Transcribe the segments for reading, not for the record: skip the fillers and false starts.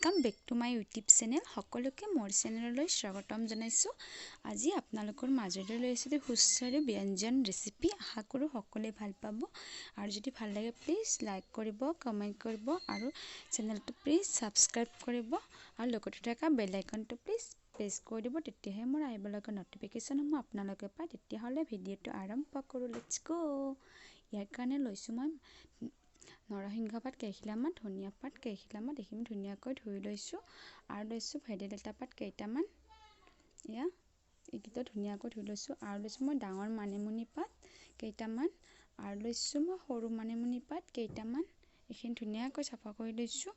Welcome back to my YouTube channel सकलोके मोर चैनलলৈ स्वागतम जनाइছো। আজি আপোনালোকৰ মাজলৈ লৈছো সুস্বাদু ব্যঞ্জন ৰেচিপি। আশা কৰো সকলোৱে ভাল পাব আৰু যদি ভাল লাগে প্লিজ লাইক কৰিব, কমেন্ট কৰিব আৰু চেনেলটো প্লিজ সাবস্ক্ৰাইব কৰিব আৰু লগতে থকা বেল আইকনটো প্লিজ প্ৰেছ কৰি দিব, তেতিয়াহে মোৰ আহিবলগা নটিফিকেশনসমূহ আপোনালোকে পায়। তেতিয়াহলে ভিডিঅটো আৰম্ভ কৰো। Let's go. ইয়াৰ কাৰণে লৈছো মই নৰসিংহ পাত কেইখিলামান, ধনিয়া পাত কেইখিলামান, এইখিনি ধুনীয়াকৈ ধুই লৈছো আৰু লৈছো ভেদাইলতা পাত কেইটামান। ইয়া এইকেইটা ধুনীয়াকৈ ধুই লৈছো আৰু লৈছো মই ডাঙৰ মানিমুনি পাত কেইটামান আৰু লৈছো মই সৰু মানিমুনি পাত কেইটামান। এইখিনি ধুনীয়াকৈ চাফা কৰি লৈছো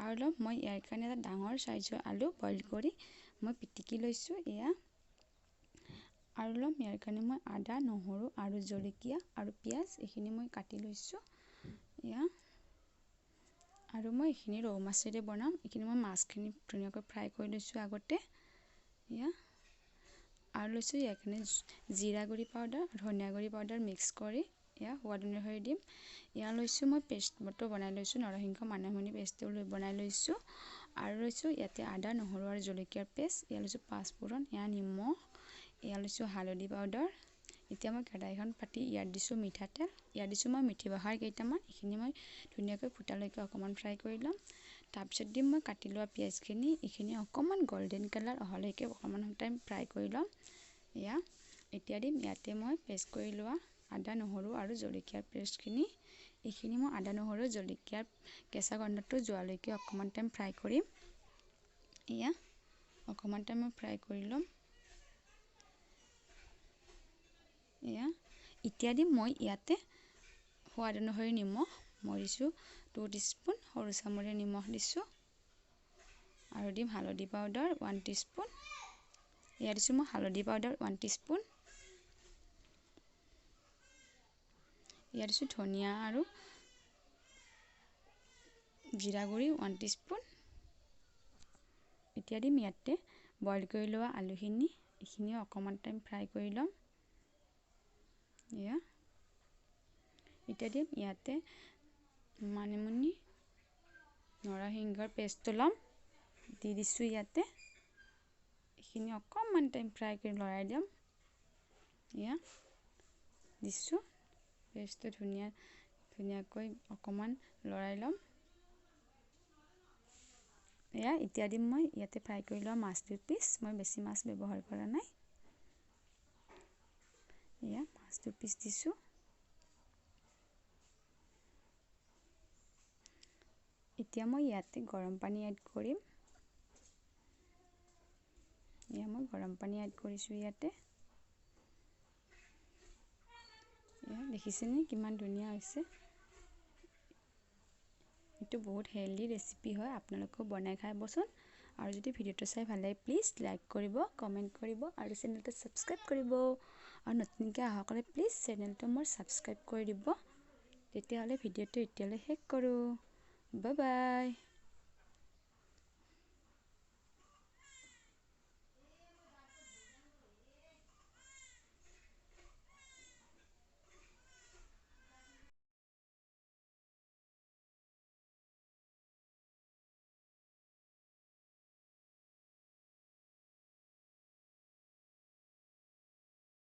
আৰু মই ইয়াৰ কাৰণে এটা ডাঙৰ সাইজৰ আলু বইল কৰি মই পিটিকি লৈছো। ইয়া আৰু ইয়াৰ কাৰণে মই আদা, নহৰু আৰু জলকীয়া আৰু পিয়াজ এইখিনি মই কাটি লৈছো। ইয়া আৰু মই এইখিনি ৰৌ মাছেৰে বনাম। এইখিনি মই মাছখিনি ধুনীয়াকৈ ফ্ৰাই কৰি লৈছো আগতে। ইয়া আৰু লৈছো ইয়াৰ কাৰণে জিৰা গুড়ি পাউডাৰ, ধনিয়া গুড়ি পাউডাৰ মিক্স কৰি ইয়া সোৱাদ অনুসৰি দিম। ইয়া লৈছো মই পেষ্ট মতো বনাই লৈছো, নৰসিংহ মানিমুনি পেষ্টটো বনাই লৈছো আৰু লৈছো ইয়াতে আদা, নহৰু আৰু জলকীয়াৰ পেষ্ট। ইয়া লৈছো পাঁচফোৰণ, ইয়া নিমখ, ইয়া লৈছো হালধি পাউডাৰ। এতিয়া মই কড়াইখন পাতি ইয়াত দিছো মিঠাতেল, ইয়াত দিছো মই মিঠি বাহাৰ কেইটামান। এইখিনি মই ধুনীয়াকৈ ফুটালৈকে অকমান ফ্ৰাই কৰি লম। তাৰপিছত দিম মই কাটি লোৱা পিয়াজখিনি, এইখিনি অকমান গোল্ডেন কালাৰ অহালৈকে অকমান টাইম ফ্ৰাই কৰি লম। ইয়া এতিয়া দিম ইয়াতে মই পেষ্ট কৰি লোৱা আদা, নহৰু আৰু জলকীয়াৰ পেষ্টখিনি। এইখিনি মই আদা, নহৰু, জলকীয়াৰ কেঁচা গন্ধটো যোৱালৈকে অকমান টাইম ফ্ৰাই কৰিম। ইয়া অকমান টাইম মই ফ্ৰাই কৰি লম। ইয়া এতিয়া দিম মই ইয়াতে সোৱাদ অনুসৰি নিমখ, মই দিছো 2 টিস্পুন, সৰু চামুচে নিমখ দিছো আৰু দিম হালধি পাউডাৰ 1 টিস্পুন। ইয়াত দিছো মই হালধি পাউডাৰ 1 টিস্পুন। ইয়াত দিছো ধনিয়া আৰু জিৰা গুড়ি 1 টিস্পুন। এতিয়া দিম ইয়াতে বইল কৰি লোৱা আলুখিনি, এইখিনি অকমান টাইম ফ্ৰাই কৰি লম। ইয়া এতিয়া দিম ইয়াতে মানিমুনি, নৰসিংহৰ পেষ্টটো লম, দি দিছো ইয়াতে। এইখিনি অকমান টাইম ফ্ৰাই কৰি লৰাই দিম। ইয়া দিছো পেষ্টটো ধুনীয়াকৈ অকমান লৰাই লম। ইয়া এতিয়া দিম মই ইয়াতে ফ্ৰাই কৰি লোৱা মাছ 2 পিচ, মই বেছি মাছ ব্যৱহাৰ কৰা নাই। ইয়া মাছ 2 পিচ দিছো। এতিয়া মই ইয়াতে গৰম পানী এড কৰিম। ইয়া মই গৰম পানী এড কৰিছো ইয়াতে। ইয়া দেখিছেনে কিমান ধুনীয়া হৈছে। এইটো বহুত হেলদি ৰেচিপি হয়, আপোনালোকেও বনাই খাবচোন। আৰু যদি ভিডিঅটো চাই ভাল লাগে প্লিজ লাইক কৰিব, কমেন্ট কৰিব আৰু চেনেলটো সাবস্ক্ৰাইব কৰিব আৰু নতুনকৈ আহকলে প্লিজ চেনেলটো মোৰ সাবস্ক্ৰাইব কৰি দিব। তেতিয়াহলে ভিডিঅটো এতিয়ালৈ শেষ কৰো। Bye bye.